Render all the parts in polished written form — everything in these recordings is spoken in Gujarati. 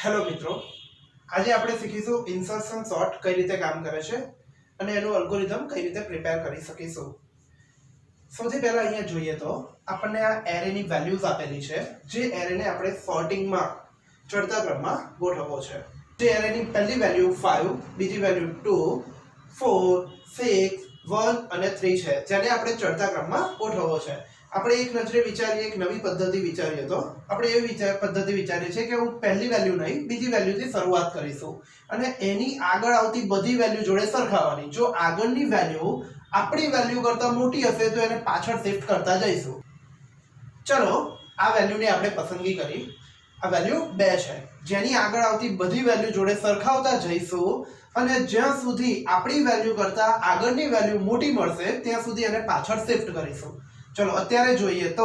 હેલો મિત્રો, આજે આપણે શીખીશું ઇન્સર્શન સોર્ટ કઈ રીતે કામ કરે છે અને એનું અલ્ગોરિધમ કઈ રીતે પ્રિપેર કરી શકીશું. સૌથી પહેલા અહીંયા જોઈએ તો આપણને આ એરેની વેલ્યુઝ આપેલી છે, જે એરેને આપણે સોર્ટિંગમાં ચડતા ક્રમમાં ગોઠવવો છે. જે એરેની પહેલી વેલ્યુ 5, બીજી વેલ્યુ 2, 4, 6, 1 અને 3 છે, જેને આપણે ચડતા ક્રમમાં ગોઠવવો છે. આપણે એક નજરે વિચારીએ, એક નવી પદ્ધતિ વિચારીએ તો આપણે એવી પદ્ધતિ વિચારીએ છીએ કે હું પહેલી વેલ્યુ નહીં બીજી વેલ્યુથી શરૂઆત કરીશું અને એની આગળ આવતી બધી વેલ્યુ જોડે સરખાવવાની. જો આગળની વેલ્યુ આપણી વેલ્યુ કરતાં મોટી હશે તો એને પાછળ શિફ્ટ કરતા જઈશું. ચલો આ વેલ્યુને આપણે પસંદગી કરી. આ વેલ્યુ 2 છે, જેની આગળ આવતી બધી વેલ્યુ જોડે સરખાવતા જઈશું અને જ્યાં સુધી આપણી વેલ્યુ કરતાં આગળની વેલ્યુ મોટી મળશે ત્યાં સુધી એને પાછળ શિફ્ટ કરીશું. ચલો અત્યારે જોઈએ તો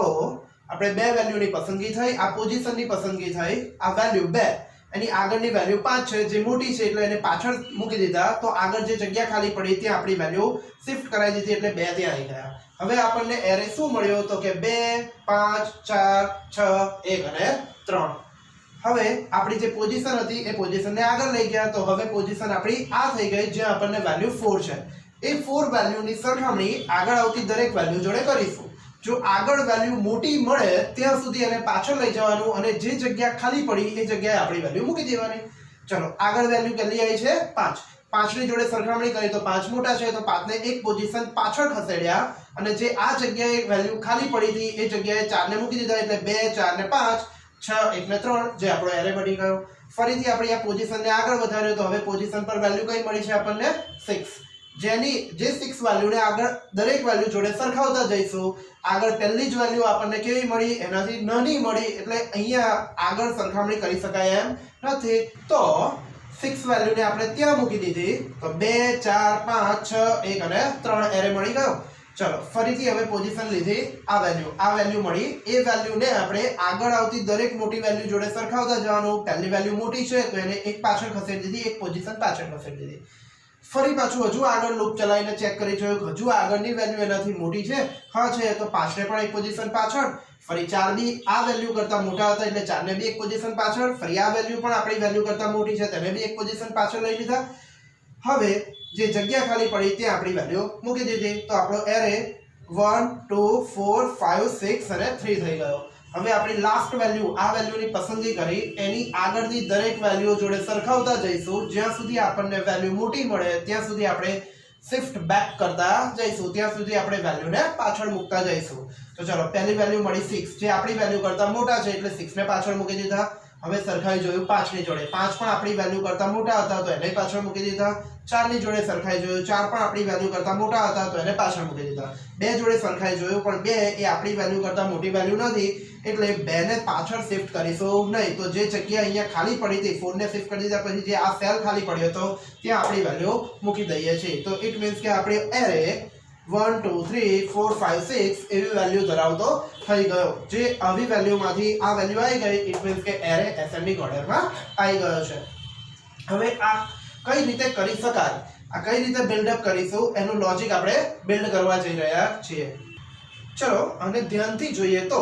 આપણે બે વેલ્યુની પસંદગી થઈ, આ પોઝિશનની પસંદગી થઈ, આ વેલ્યુ 2 એની આગળની વેલ્યુ 5 છે, જે મોટી છે એટલે એને પાછળ મૂકી દીધા, તો આગળ જે જગ્યા ખાલી પડી ત્યાં આપણી વેલ્યુ શિફ્ટ કરાવી દીધી એટલે 2 ત્યાં આવી ગયા. હવે આપણને એરે શું મળ્યો તો કે 2, 5, 4, 6, 1 અને 3. હવે આપણી જે પોઝિશન હતી એ પોઝિશનને આગળ લઈ ગયા, તો હવે પોઝિશન આપણી આ થઈ ગઈ જ્યાં આપણને વેલ્યુ 4 છે. એ 4 વેલ્યુની સરખામણી આગળ આવતી દરેક વેલ્યુ જોડે કરીશું. જો આગળ વેલ્યુ મોટી મળે ત્યાં સુધી એને પાછળ લઈ જવાનું અને જે જગ્યા ખાલી પડી એ જગ્યાએ આપણી વેલ્યુ મૂકી દેવાની. ચલો આગળ વેલ્યુ કેટલી આવી છે 5. 5 ની જોડે સરખામણી કરી તો 5 મોટા છે, તો 5 ને એક પોઝિશન પાછળ ખસેડ્યા અને જે આ જગ્યાએ વેલ્યુ ખાલી પડી હતી એ જગ્યાએ 4 ને મૂકી દીધા એટલે 2, 4 ને 5, 6, 1 ને 3, જે આપણો એરે બની ગયો. ફરીથી આપણે આ પોઝિશનને આગળ વધાર્યો તો હવે પોઝિશન પર વેલ્યુ કઈ મળી છે આપણને 6. જેની જે 6 વેલ્યુને આગળ દરેક વેલ્યુ જોડે સરખાવતા જઈશું. આગળ પહેલી જ વેલ્યુ આપણને કેવી મળી, એનાથી નાની મળી, એટલે અહીંયા આગળ સરખામણી કરી શકાય એમ નથી. તો 6 વેલ્યુને આપણે ત્યાં મૂકી દીધી તો 2, 4, 5, 6, 1 અને 3 એરે મળી ગયો. ચલો ફરીથી હવે પોઝિશન લીધી, આ વેલ્યુ મળી. એ વેલ્યુને આપણે આગળ આવતી દરેક મોટી વેલ્યુ જોડે સરખાવતા જવાનું. પહેલી વેલ્યુ મોટી છે તો એને એક પાછળ ખસેડી દીધી, એક પોઝિશન પાછળ ખસેડી દીધી. ફરી પાછું હજુ આગળ લૂપ ચલાવીને ચેક કરી જોયું હજુ આગળની વેલ્યુ એનાથી મોટી છે, હા છે, તો 5 ને પણ એક પોઝિશન પાછળ. ફરી 4 બી આ વેલ્યુ કરતાં મોટા હતા એટલે 4 ને બી એક પોઝિશન પાછળ. ફરી આ વેલ્યુ પણ આપણી વેલ્યુ કરતાં મોટી છે, તેને બી એક પોઝિશન પાછળ લઈ લીધા. હવે જે જગ્યા ખાલી પડી ત્યાં આપણી વેલ્યુ મૂકી દીધી, તો આપણો એરે 1, 2, 4, 5, 6 અને 3 થઈ ગયો. હવે આપણી લાસ્ટ વેલ્યુ આ વેલ્યુની પસંદગી કરી, એની આગળની દરેક વેલ્યુઓ જોડે સરખાવતા જઈશું. જ્યાં સુધી આપણને વેલ્યુ મોટી મળે ત્યાં સુધી આપણે શિફ્ટ બેક કરતા જઈશું, ત્યાં સુધી આપણે વેલ્યુને પાછળ મૂકતા જઈશું. તો ચલો પહેલી વેલ્યુ મળી 6, જે આપણી વેલ્યુ કરતાં મોટા છે એટલે 6 ને પાછળ મૂકી દીધા. હવે સરખાઈ જોયું 5 ની જોડે, 5 પણ આપણી વેલ્યુ કરતાં મોટા હતા તો એને પાછળ મૂકી દીધા. 4 ની જોડે સરખાઈ જોયું, 4 પણ આપણી વેલ્યુ કરતાં મોટા હતા તો એને પાછળ મૂકી દીધા. 2 જોડે સરખાઈ જોયું પણ 2 એ આપણી વેલ્યુ કરતાં મોટી વેલ્યુ નથી એટલે 2 ને પાછળ શિફ્ટ કરીશું નહીં. તો જે જગ્યા અહીંયા ખાલી પડી હતી 4 ને શિફ્ટ કરી દીધા પછી જે આ સેલ ખાલી પડ્યો હતો ત્યાં આપણી વેલ્યુ મૂકી દઈએ છીએ. તો ઇટ મીન્સ કે આપણે એરે 1, 2, 3, 4, 5, 6 એવી વેલ્યુ ધરાવતો થઈ ગયો. જે આવી વેલ્યુમાંથી આ વેલ્યુ આવી ગઈ, ઇટ મીન્સ કે એરે એસેન્ડિંગ ઓર્ડરમાં આવી ગયો છે. હવે આ કઈ રીતે કરી શકાય, આ કઈ રીતે બિલ્ડઅપ કરીશું એનું લોજિક આપણે બિલ્ડ કરવા જઈ રહ્યા છીએ. ચલો અને ધ્યાનથી જોઈએ તો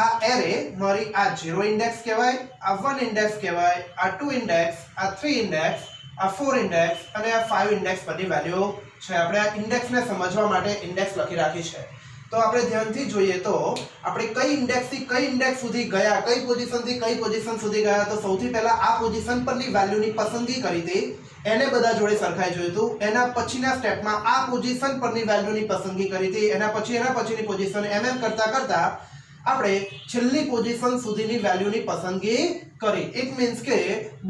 આ એરે મારી આ 0 ઇન્ડેક્સ કહેવાય, આ 1 ઇન્ડેક્સ કહેવાય, આ 2 ઇન્ડેક્સ, આ 3 ઇન્ડેક્સ, આ 4 ઇન્ડેક્સ અને આ 5 ઇન્ડેક્સ બધી વેલ્યુ છે. આપણે આ ઇન્ડેક્સને સમજવા માટે ઇન્ડેક્સ લખી રાખી છે. તો આપણે ધ્યાનથી જોઈએ તો આપણે કઈ ઇન્ડેક્સથી કઈ ઇન્ડેક્સ સુધી ગયા, કઈ પોઝિશનથી કઈ પોઝિશન સુધી ગયા, તો સૌથી પહેલા આ પોઝિશન પરની વેલ્યુની પસંદગી કરી હતી, એને બધા જોડે સરખાઈ જોયું હતું. એના પછીના સ્ટેપમાં આ પોઝિશન પરની વેલ્યુની પસંદગી કરી હતી, એના પછીની પોઝિશન એમ કરતા કરતા આપણે છેલ્લી પોઝિશન સુધીની વેલ્યુની પસંદગી કરી. ઇટ મીન્સ કે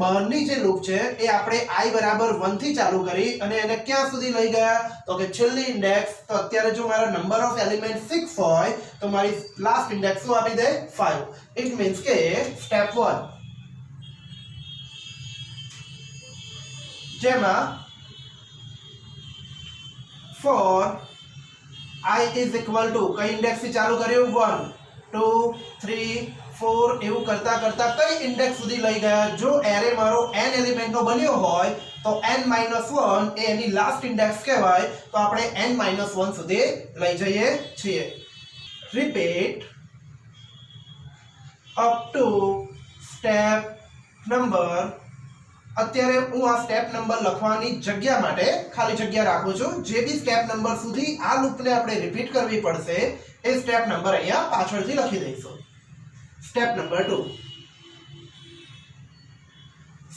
બહારની જે લૂપ છે એ આપણે i બરાબર 1 થી ચાલુ કરી અને એને ક્યાં સુધી લઈ ગયા તો કે છેલ્લી ઇન્ડેક્સ. તો અત્યારે જો મારો નંબર ઓફ એલિમેન્ટ 6 હોય તો મારી લાસ્ટ ઇન્ડેક્સ શું આપી દે 5. ઇટ મીન્સ કે સ્ટેપ 1 જેમાં for i is equal to કઈ ઇન્ડેક્સ થી ચાલુ કર્યું 1, 2, 3, 4 એવું કરતા કરતા કઈ ઇન્ડેક્સ સુધી લઈ ગયા. જો એરે મારો n એલિમેન્ટનો બન્યો હોય તો n-1 એ એની લાસ્ટ ઇન્ડેક્સ કહેવાય, તો આપણે n-1 સુધી લઈ જઈએ છીએ. Repeat up to step number, અત્યારે હું આ સ્ટેપ નંબર લખવાની જગ્યા માટે ખાલી જગ્યા રાખું છું. જે બી સ્ટેપ નંબર સુધી આ લૂપને આપણે રિપીટ કરવી પડશે એ સ્ટેપ નંબર અહીંયા પાછળથી લખી દઈશું. Step number 2.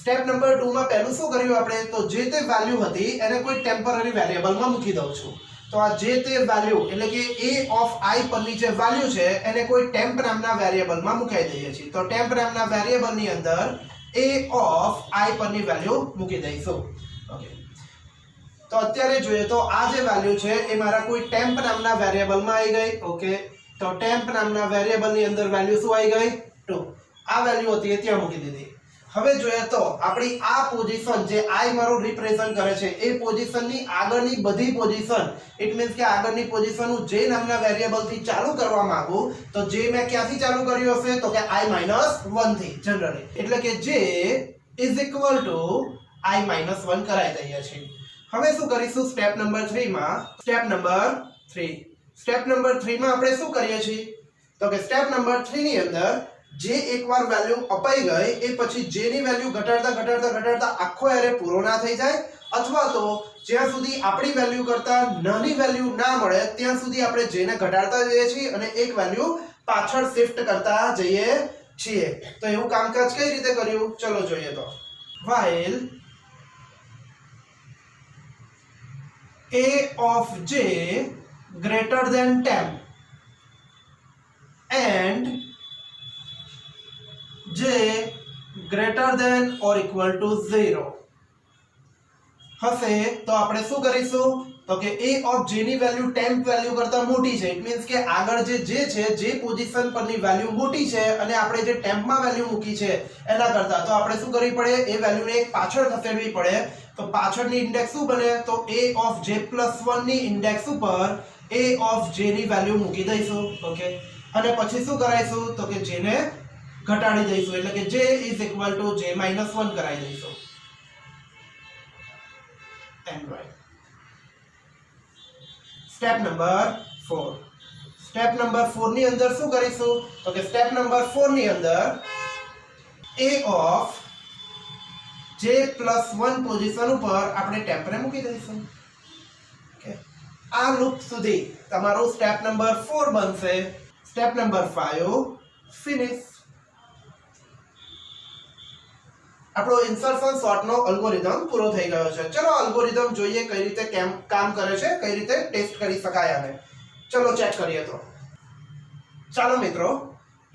સ્ટેપ નંબર 2 માં પહેલું શું કર્યું આપણે? તો જે તે વેલ્યુ હતી એને કોઈ ટેમ્પરરી વેરિયેબલમાં મૂકી દઉં છું. તો આ જે તે વેલ્યુ એટલે કે a ઓફ i પરની જે વેલ્યુ છે એને કોઈ ટેમ્પ નામના વેરિયેબલમાં મૂકી દઈએ છીએ. તો ટેમ્પ નામના વેરિયેબલની અંદર a ઓફ i પરની વેલ્યુ મૂકી દઈશું. ઓકે, તો અત્યારે જોઈએ તો આ જે વેલ્યુ છે એ મારા કોઈ ટેમ્પ નામના વેરિયેબલમાં આવી ગઈ. ઓકે, તો ટેમ્પ નામના વેરિયેબલની અંદર વેલ્યુ શું આવી ગઈ? 2. આ વેલ્યુ હતી એ ત્યાં મૂકી દીધી. હવે જોઈએ તો આપણી આ પોઝિશન જે i મારું રિપ્રેઝન્ટ કરે છે એ પોઝિશનની આગળની બધી પોઝિશન, ઇટ મીન્સ કે આગળની પોઝિશન હું જે નામના વેરિયેબલ થી ચાલુ કરવા માંગુ તો જે મેં ક્યાંથી ચાલુ કર્યું હશે? તો કે i - 1 થી જનરલી, એટલે કે j is equal to i - 1 કરાઈ દઈએ છીએ. હવે શું કરીશું સ્ટેપ નંબર 3 માં? સ્ટેપ નંબર 3 માં આપણે શું કરીએ છીએ? તો કે સ્ટેપ નંબર 3 ની અંદર જે એકવાર વેલ્યુ અપાઈ ગઈ એ પછી j ની વેલ્યુ ઘટાડતા આખો એરે પૂરો ના થઈ જાય, અથવા તો જ્યાં સુધી આપણી વેલ્યુ કરતા નાની વેલ્યુ ના મળે ત્યાં સુધી આપણે j ને ઘટાડતા જઈએ છીએ અને એક વેલ્યુ પાછળ શિફ્ટ કરતા જઈએ છીએ. તો એવું કામકાજ કઈ રીતે કર્યું ચલો જોઈએ. તો while a of j greater than 10 and j greater than or equal to 0 હશે તો આપણે શું કરીશું? તો કે a of j ની વેલ્યુ ટેમ્પ વેલ્યુ કરતા મોટી છે, ઇટ મીન્સ કે આગળ જે j છે જે પોઝિશન પરની વેલ્યુ મોટી છે અને આપણે જે ટેમ્પમાં વેલ્યુ મૂકી છે એના કરતા, તો આપણે શું કરવી પડે? એ વેલ્યુને એક પાછળ ખસેડવી પડે. તો પાછળની ઇન્ડેક્સ શું બને? તો a of j + 1 ની ઇન્ડેક્સ ઉપર a of j ની વેલ્યુ મૂકી દઈશું. ઓકે, અને પછી શું કરાઈશું? તો કે j ને ઘટાડી દઈશું, એટલે કે j = j - 1 કરાવી દઈશું. And right. Step number 4. Step number 4 ની અંદર શું કરીશું? તો કે સ્ટેપ નંબર 4 ની અંદર a of j + 1 પોઝિશન ઉપર આપણે ટેમ્પરે મૂકી દઈશું. ઓકે, આ લૂપ સુધી તમારો સ્ટેપ નંબર 4 બનશે. Step number 5 finish. આપણો ઇન્સર્શન સોર્ટ નો અલ્ગોરિધમ પૂરો થઈ ગયો છે. ચલો અલ્ગોરિધમ જોઈએ કઈ રીતે કામ કરે છે, કઈ રીતે ટેસ્ટ કરી શકાય આને. ચલો ચેક કરીએ. તો ચાલો મિત્રો,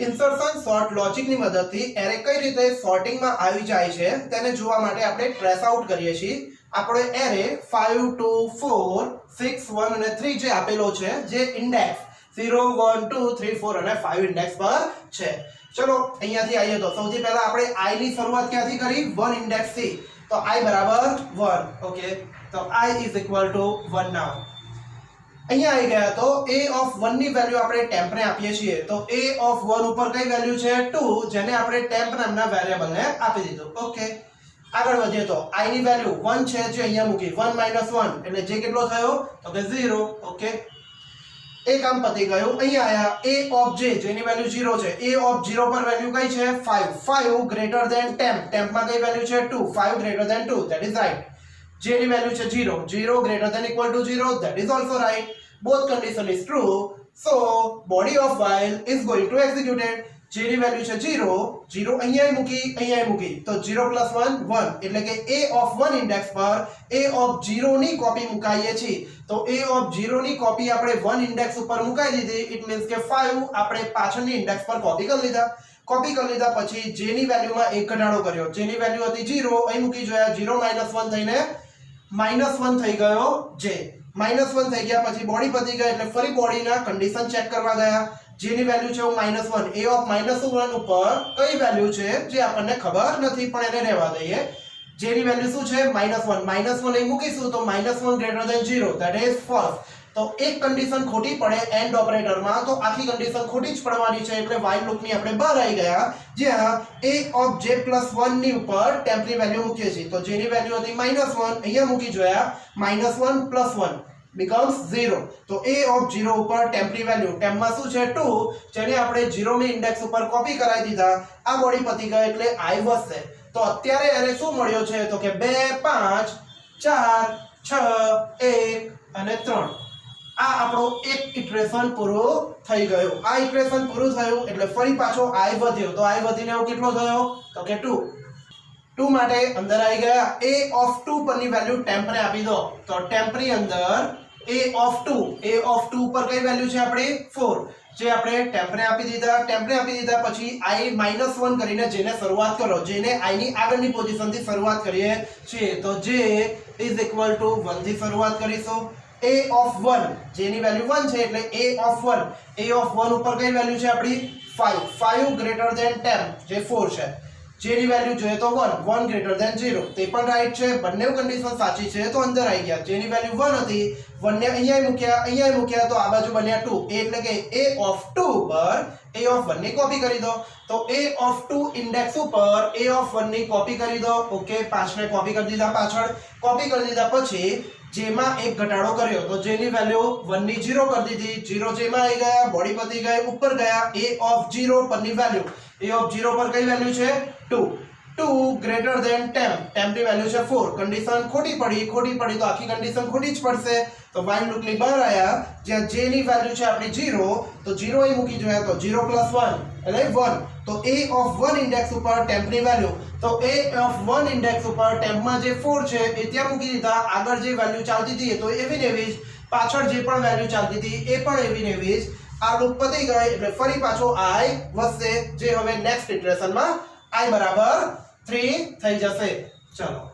ઇન્સર્શન સોર્ટ લોજિકની મદદથી એરે કઈ રીતે સોર્ટિંગમાં આવી જાય છે તેને જોવા માટે આપણે ટ્રેસ આઉટ કરીએ છીએ. આપણે એરે 5 2 4 6 1 અને 3 જે આપેલો છે, જે ઇન્ડેક્સ 0 1 2 3 4 અને 5 ઇન્ડેક્સ પર છે. ચલો અહીંયાથી આવીએ. તો સૌથી પહેલા આપણે i ની શરૂઆત ક્યાંથી કરી? 1 ઇન્ડેક્સ થી. તો i બરાબર 1. ઓકે, તો i = 1 નાઉ. અહીંયા આવી ગયા. તો a of 1 ની વેલ્યુ આપણે ટેમ્પને આપીએ છીએ. તો a of 1 ઉપર કઈ વેલ્યુ છે? 2, જેને આપણે ટેમ્પ નામના વેરિયેબલને આપી દીધું. ઓકે, આગળ વધીએ. તો i ની વેલ્યુ 1 છે જે અહીંયા મૂકી. 1 - 1 એટલે જે કેટલો થયો? તો કે 0. ઓકે, એ કામ પતી ગયું. અહીંયા આયા a of j જેની વેલ્યુ 0 છે. a of 0 પર વેલ્યુ કઈ છે? 5. 5 greater than temp. ટેમ્પમાં કઈ વેલ્યુ છે? 2. 5 greater than 2, that is right. j ની વેલ્યુ છે 0. 0 greater than equal to 0, that is also right. Both condition is true. So body of while is going to executed. j ની વેલ્યુ છે 0. 0 અહીંયા મૂકી. તો 0 + 1 1, એટલે કે a of 1 ઇન્ડેક્સ પર a of 0 ની કોપી મુકાઈએ છીએ. તો a of 0 ની કોપી આપણે 1 ઇન્ડેક્સ ઉપર મુકાઈ દીધી. ઇટ મીન્સ કે 5 આપણે પાછળની ઇન્ડેક્સ પર કોપી કરી લીધા. પછી j ની વેલ્યુમાં એક ઘટાડો કર્યો. j ની વેલ્યુ હતી 0, અહીં મૂકી જોયા. 0 - 1 થઈને -1 થઈ ગયો j. -1 થઈ ગયા પછી બોડી પતી ગઈ, એટલે ફરી બોડીના કન્ડિશન ચેક કરવા ગયા. j ની વેલ્યુ છે -1. a of -1 ઉપર કઈ વેલ્યુ છે જે આપણને ખબર નથી, પણ એને રહેવા દઈએ. j ની વેલ્યુ શું છે? -1. -1 અહીં મૂકીશું તો -1 greater than 0, that is false. તો એક કન્ડિશન ખોટી પડે એન્ડ ઓપરેટરમાં, તો આખી કન્ડિશન ખોટી જ પડવાની છે, એટલે while લૂપની આપણે બહાર આવી ગયા, જ્યાં a of j + 1 ની ઉપર ટેમ્પની વેલ્યુ મૂકીએ છીએ. તો j ની વેલ્યુ હતી -1, અહીંયા મૂકી જોયા. -1 + 1 becomes 0. તો a of 0 ઉપર ટેમ્પની વેલ્યુ, ટેમ્પમાં શું છે? 2, જેને આપણે 0 ની ઇન્ડેક્સ ઉપર કોપી કરાવી દીધા. આ બોડી પતી ગઈ એટલે i વધશે. તો અત્યારે એરે શું મળ્યો છે તો કે 2 5 4 6 1 અને 3 આ આપણો એક ઇટરેશન પૂરું થઈ ગયું આ ઇટરેશન પૂરું થયું એટલે ફરી પાછો i વધ્યો તો i વધીને આવો કેટલો થયો તો કે 2 2 માટે અંદર આવી ગયા a of 2 પરની વેલ્યુ ટેમ્પ ને આપી દો તો ટેમ્પ ની અંદર a of 2 પર કઈ વેલ્યુ છે આપણી 4 જે આપણે ટેમ્પ ને આપી દીધા પછી i -1 કરીને જેને શરૂઆત કરો જેને i ની આગળની પોઝિશન થી શરૂઆત કરીએ છીએ તો j is equal to 1 થી શરૂઆત કરીશું a of 1 જેની વેલ્યુ 1 છે એટલે a of 1 ઉપર કઈ વેલ્યુ છે આપણી 5 ગ્રેટર ધેન 10 જે 4 છે જેની વેલ્યુ જોઈએ તો 1 ગ્રેટર ધેન 0 તે પણ રાઈટ છે બંને કન્ડિશન સાચી છે તો અંદર આવી ગયા જેની વેલ્યુ 1 હતી 1 ને અહીંયા મૂક્યા તો આ બાજુ બન્યા 2 એટલે કે a of 2 પર a of 1 ની કોપી કરી દો તો a of 2 ઇન્ડેક્સ ઉપર a of 1 ની કોપી કરી દો ઓકે 5 ને કોપી કરી દીધા પાછળ કોપી કરી દીધા પછી જેમાં એક ઘટાડો કર્યો તો જેની વેલ્યુ 1 ની 0 કરી દીધી 0 જેમાં આવી ગયા બોડી પતી ગઈ ઉપર ગયા a of 0 પરની વેલ્યુ a of 0 પર કઈ વેલ્યુ છે 2 ગ્રેટર ધેન 10 10 ની વેલ્યુ છે 4 કન્ડિશન ખોટી પડી તો આખી કન્ડિશન ખોટી જ પડશે તો while લૂપ ની બહાર આયા જ્યાં j ની વેલ્યુ છે આપણી 0 તો 0 અહીં મૂકી જોઈએ તો 0 + 1 એટલે 1 તો a of 1 ઇન્ડેક્સ ઉપર ટેમ્પ ની વેલ્યુ તો a of 1 ઇન્ડેક્સ ઉપર ટેમ્પ માં જે 4 છે એ ત્યાં મૂકી દીધા આગળ જે વેલ્યુ ચાલતી હતી તો એવી ને એવી જ પાછળ જે પણ વેલ્યુ ચાલતી હતી એ પણ એવી ને એવી જ આ લૂપ પતી ગઈ એટલે ફરી પાછો i વધશે જે હવે નેક્સ્ટ ઇટરેશનમાં i બરાબર 3 થઈ જશે ચલો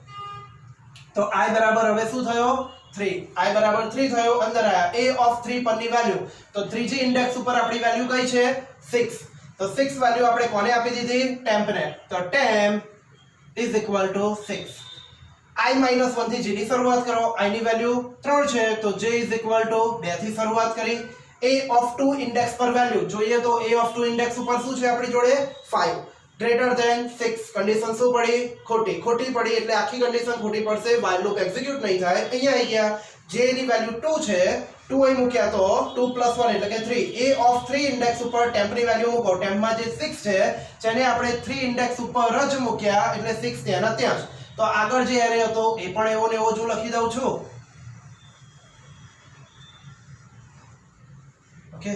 તો i બરાબર હવે શું થયો 3 i બરાબર 3 થયો અંદર આયા a of 3 પરની વેલ્યુ તો 3g ઇન્ડેક્સ ઉપર આપણી વેલ્યુ કઈ છે 6 તો 6 વેલ્યુ આપણે કોને આપી દીધી ટેમ્પ ને તો temp is equal to 6 i -1 થી j ની શરૂઆત કરો i ની વેલ્યુ 3 છે તો j is equal to 2 થી શરૂઆત કરી a of 2 ઇન્ડેક્સ પર વેલ્યુ જોઈએ તો a of 2 ઇન્ડેક્સ ઉપર શું છે આપણી જોડે 5 ગ્રેટર ધેન 6 કન્ડિશન શું પડી ખોટી પડી એટલે આખી કન્ડિશન ખોટી પડશે while લૂપ એક્ઝિક્યુટ નહીં થાય અહીંયા આવી ગયા j ની વેલ્યુ 2 છે 2 અહીં મૂક્યા તો 2 + 1 એટલે કે 3 a of 3 ઇન્ડેક્સ ઉપર ટેમ્પ ની વેલ્યુ મૂકો ટેમ્પમાં જે 6 છે જેને આપણે 3 ઇન્ડેક્સ ઉપર જ મૂક્યા એટલે 6 ત્યાંના ત્યાં જ તો આગળ જે એરે હતો એ પણ એવો ને એવો જ લખી દઉં છું ઓકે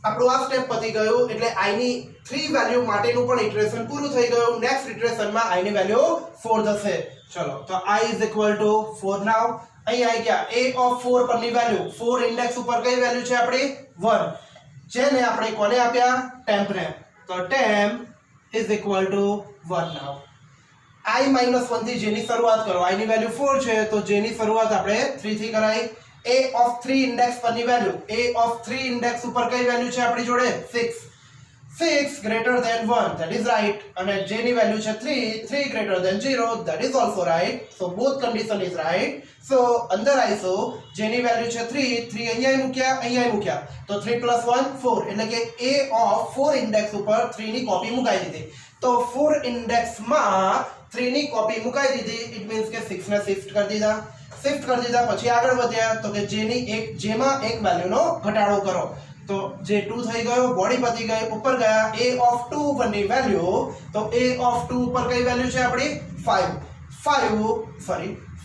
આપણું આ સ્ટેપ પતી ગયું એટલે i ની 3 વેલ્યુ માટેનું પણ ઇટરેશન પૂરું થઈ ગયું નેક્સ્ટ ઇટરેશનમાં i ની વેલ્યુ 4 થશે ચલો તો i is equal to 4 નાઉ અહીં આવી ગયા a of 4 પરની વેલ્યુ 4 ઇન્ડેક્સ ઉપર કઈ વેલ્યુ છે આપણી 1 જેને આપણે કોને આપ્યા ટેમ્પ ને તો temp is equal to 1 now i -1 થી j ની શરૂઆત કરો i ની વેલ્યુ 4 છે તો j ની શરૂઆત આપણે 3 થી કરાઈ a of 3 ઇન્ડેક્સ પરની વેલ્યુ a of 3 ઇન્ડેક્સ ઉપર કઈ વેલ્યુ છે આપણી જોડે 6 greater than 1 that is right અને j ની વેલ્યુ છે 3 greater than 0 that is also right so both condition is right so અંદર આવીશું j ની વેલ્યુ છે 3 અહીંયા મૂક્યા તો 3 + 1 4 એટલે કે a of 4 ઇન્ડેક્સ ઉપર 3 ની કોપી મુકાઈ દીધી તો 4 ઇન્ડેક્સ માં 3 ની કોપી મુકાઈ દીધી ઇટ મીન્સ કે 6 ને શિફ્ટ કરી દીધા પછી આગળ વધ્યા તો કે જેમાં એક વેલ્યુનો ઘટાડો કરો તો જે 2 થઈ ગયો બોડી પતી ગઈ ઉપર ગયા a of 2 પરની વેલ્યુ તો a of 2 પર કઈ વેલ્યુ છે આપણી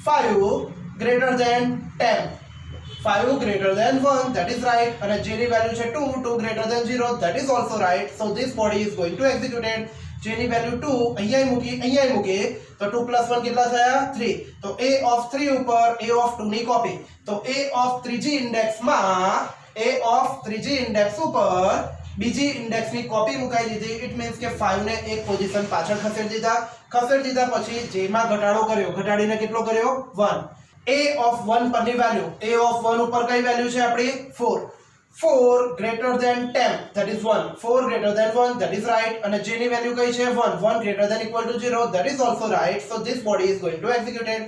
5 greater than 10 5 greater than 1 that is right અને j ની વેલ્યુ છે 2 greater than 0 that is also right so this body is going to executed j ની વેલ્યુ 2 અહીંયા મૂકી તો 2 + 1 કેટલા થયા 3 તો a of 3 ઉપર a of 2 ની કોપી તો a of 3g ઇન્ડેક્સ ઉપર બીજી ઇન્ડેક્સ ની કોપી મુકાઈ દીધી ઇટ મીન્સ કે 5 ને એક પોઝિશન પાછળ ખસેડી દીધા પછી j માં ઘટાડો કર્યો ઘટાડીને કેટલો કર્યો 1 a of 1 પરની વેલ્યુ a of 1 ઉપર કઈ વેલ્યુ છે આપણી 4 greater than 10 that is 1 4 greater than 1 that is right અને j ની વેલ્યુ કઈ છે 1 greater than equal to 0 that is also right so this body is going to executed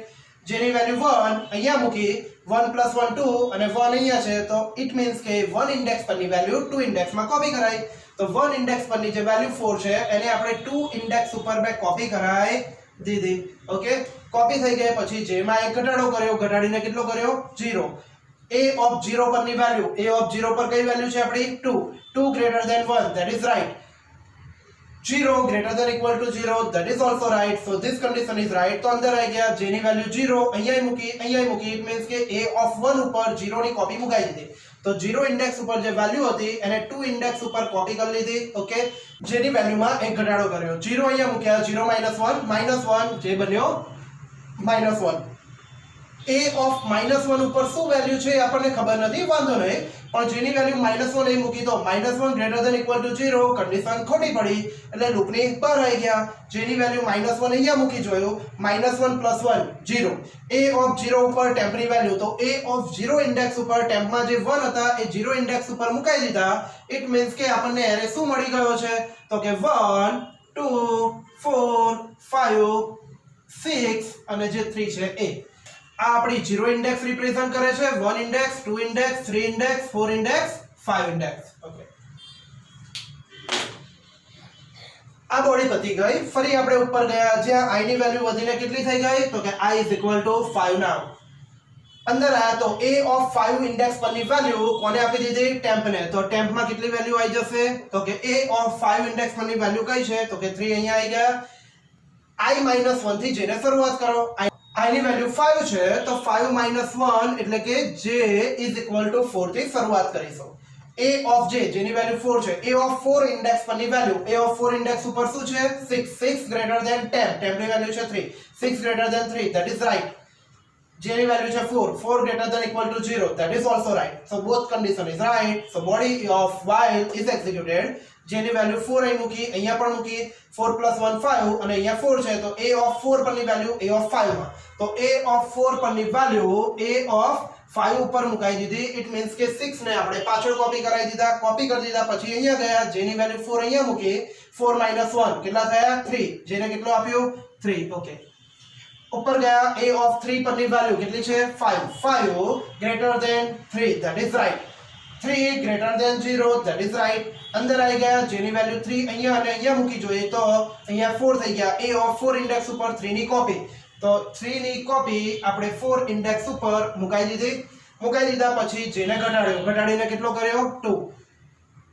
j ની વેલ્યુ 1 અહીંયા મૂકી 1 + 1 2 અને 1 અહીંયા છે તો it means કે 1 ઇન્ડેક્સ પરની વેલ્યુ 2 ઇન્ડેક્સ માં કોપી કરાઈ તો 1 ઇન્ડેક્સ પરની જે વેલ્યુ 4 છે એને આપણે 2 ઇન્ડેક્સ ઉપર બે કોપી કરાઈ દીધી ઓકે કોપી થઈ ગઈ પછી j માં એક ઘટાડો કર્યો ઘટાડીને કેટલો કર્યો 0 a of 0 પરની વેલ્યુ a of 0 પર કઈ વેલ્યુ છે આપણી 2 greater than 1 that is right 0 greater than equal to 0, that is also right, so this condition is right. તો અંદર આવી ગયા, જેની વેલ્યુ 0 અહીંયા મૂકી, it means કે a of 1 ઉપર 0 ની કોપી મુકાઈ દીધી. તો 0 ઇન્ડેક્સ ઉપર જે વેલ્યુ હતી એને 2 ઇન્ડેક્સ ઉપર કોપી કરી લીધી. ઓકે, જેની વેલ્યુમાં એક ઘટાડો કર્યો. 0 અહીંયા મૂક્યા, 0 -1 જે બન્યો -1. a of -1 ઉપર શું વેલ્યુ છે આપણને ખબર નથી, વાંધો નહીં, પણ જેની વેલ્યુ -1 અહીં મૂકી તો -1 greater than equal to 0 condition ખોટી પડી એટલે લૂપની બહાર આવી ગયા. જેની વેલ્યુ -1 અહીંયા મૂકી જોયું, -1 + 1 0. a of 0 ઉપર ટેમ્પની વેલ્યુ, તો a of 0 ઇન્ડેક્સ ઉપર ટેમ્પમાં જે 1 હતા એ 0 ઇન્ડેક્સ ઉપર મુકાઈ દીધા. ઇટ મીન્સ કે આપણને એરે શું મળી ગયો છે તો કે 1 2 4 5 6 અને જે 3 છે એ. આ આપણી 0 ઇન્ડેક્સ રિપ્રેઝન્ટ કરે છે, 1 index, 2 index, 3 index, 4 index, 5 index. Okay, આ બોડી પતી ગઈ. ફરી આપણે ઉપર ગયા, જ્યાં i ની વેલ્યુ વધીને કેટલી થઈ ગઈ તો કે i = 5 નાઉ. અંદર આયા તો a of 5 ઇન્ડેક્સ પરની વેલ્યુ કોને આપી દીધી? ટેમ્પને. તો ટેમ્પમાં કેટલી વેલ્યુ આવી જશે તો કે a of 5 ઇન્ડેક્સ પરની વેલ્યુ કઈ છે તો કે 3 અહીંયા આવી ગયા. i - 1 થી જેને શરૂઆત કરો, i ની વેલ્યુ 5 છે તો 5 - 1 એટલે કે j = 4 થી શરૂઆત કરીશું. a of j જેની વેલ્યુ 4 છે, a of 4 ઇન્ડેક્સ પરની વેલ્યુ, a of 4 ઇન્ડેક્સ ઉપર શું છે 6 greater than 10, ટેમ્પની વેલ્યુ છે 3, 6 greater than 3, that is right. જેની વેલ્યુ છે 4 greater than equal to 0, that is also right, so both condition is right. So body of while is executed. જેની વેલ્યુ 4 અહીં મૂકી, અહીંયા પણ મૂકી, 4 + 1 5 અને અહીંયા 4 છે તો a of 4 પરની વેલ્યુ a of 5 માં, તો a of 4 પરની વેલ્યુ a of 5 ઉપર મુકાઈ દીધી. ઇટ મીન્સ કે 6 ને આપણે પાછળ કોપી કરાવી દીધા. કોપી કરી દીધા પછી અહીંયા ગયા, જેની વેલ્યુ 4 અહીંયા મૂકી, 4 - 1 કેટલા થયા 3, જેને કેટલો આપ્યો 3. ઓકે, ઉપર ગયા, a of 3 પરની વેલ્યુ કેટલી છે 5 greater than 3, that is right. 3 greater than 0, that is right. અંદર આવી ગયા, જેની વેલ્યુ 3 અહીંયા અને અહીંયા મૂકી જોઈએ તો અહીંયા 4 થઈ ગયા. a of 4 ઇન્ડેક્સ ઉપર 3 ની કોપી, તો 3 ની કોપી આપણે 4 ઇન્ડેક્સ ઉપર મુકાઈ દીધી. મુકાઈ દીધા પછી જેને ઘટાડ્યો, ઘટાડીને કેટલો કર્યો 2.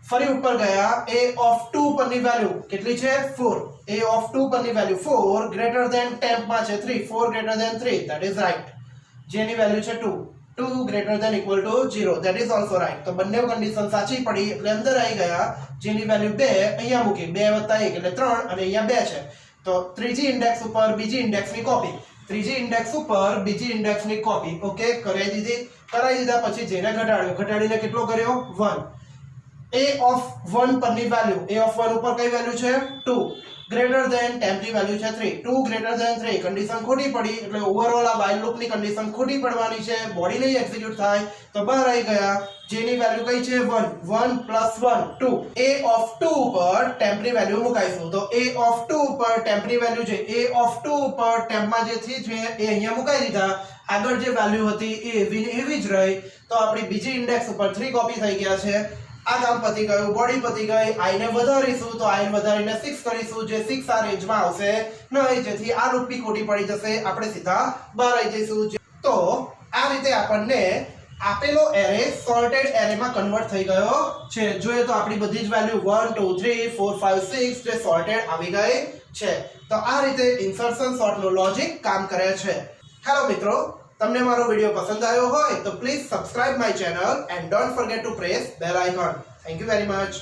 ફરી ઉપર ગયા, a of 2 પરની વેલ્યુ કેટલી છે 4, a of 2 પરની વેલ્યુ 4 greater than ટેમ્પમાં છે 3, 4 greater than 3, that is right. જેની વેલ્યુ છે 2 greater than equal to 0, that is also right. તો બંને કન્ડિશન સાચી પડી એટલે અંદર આવી ગયા, જેની વેલ્યુ 2 અહીંયા મૂકી, 2 + 1 એટલે 3 અને અહીંયા 2 છે તો ત્રીજી ઇન્ડેક્સ ઉપર બીજી ઇન્ડેક્સની કોપી, ત્રીજી ઇન્ડેક્સ ઉપર બીજી ઇન્ડેક્સની કોપી. ઓકે, કરાવી દીધા પછી જેને ઘટાડ્યો, ઘટાડીને કેટલો કર્યો 1. a of 1 પરની વેલ્યુ, a of 1 ઉપર કઈ વેલ્યુ છે 2 greater than ટેમ્પની વેલ્યુ છે 3, 2 greater than 3, કન્ડિશન ખોટી પડી એટલે ઓવરઓલ આ while લૂપ ની કન્ડિશન ખોટી પડવાની છે, બોડી નહીં એક્ઝિક્યુટ થાય તો બહાર આવી ગયા. જેની વેલ્યુ કઈ છે 1, 1 + 1 2. a of 2 ઉપર ટેમ્પની વેલ્યુ મુકાઈશું, તો a of 2 ઉપર ટેમ્પની વેલ્યુ છે, a of 2 ઉપર ટેમ્પમાં જે 3 છે એ અહીંયા મુકાઈ દીધા. આગળ જે વેલ્યુ હતી એ એવી જ રહી, તો આપણી બીજી ઇન્ડેક્સ ઉપર 3 કોપી થઈ ગયા છે. આ કામ પતી ગયું, બોડી પતી ગઈ. i ને વધારીશું તો i વધારીને 6 કરીશું, જે 6 આ રેન્જમાં આવશે નહીં, જેથી આ લૂપ બી ખોટી પડી જશે, આપણે સીધા બહાર આવી જઈશું. તો આ રીતે આપણને આપેલો એરે સોર્ટેડ એરેમાં કન્વર્ટ થઈ ગયો છે. જોઈએ તો આપણી બધી જ વેલ્યુ 1 2 3 4 5 6 જે સોર્ટેડ આવી ગઈ છે. તો આ રીતે ઇન્સર્શન સોર્ટનું લોજિક કામ કરે છે. હેલો મિત્રો, તમને મારો વિડિયો પસંદ આવ્યો હોય તો please subscribe my channel and don't forget two press bell icon. Thank you very much.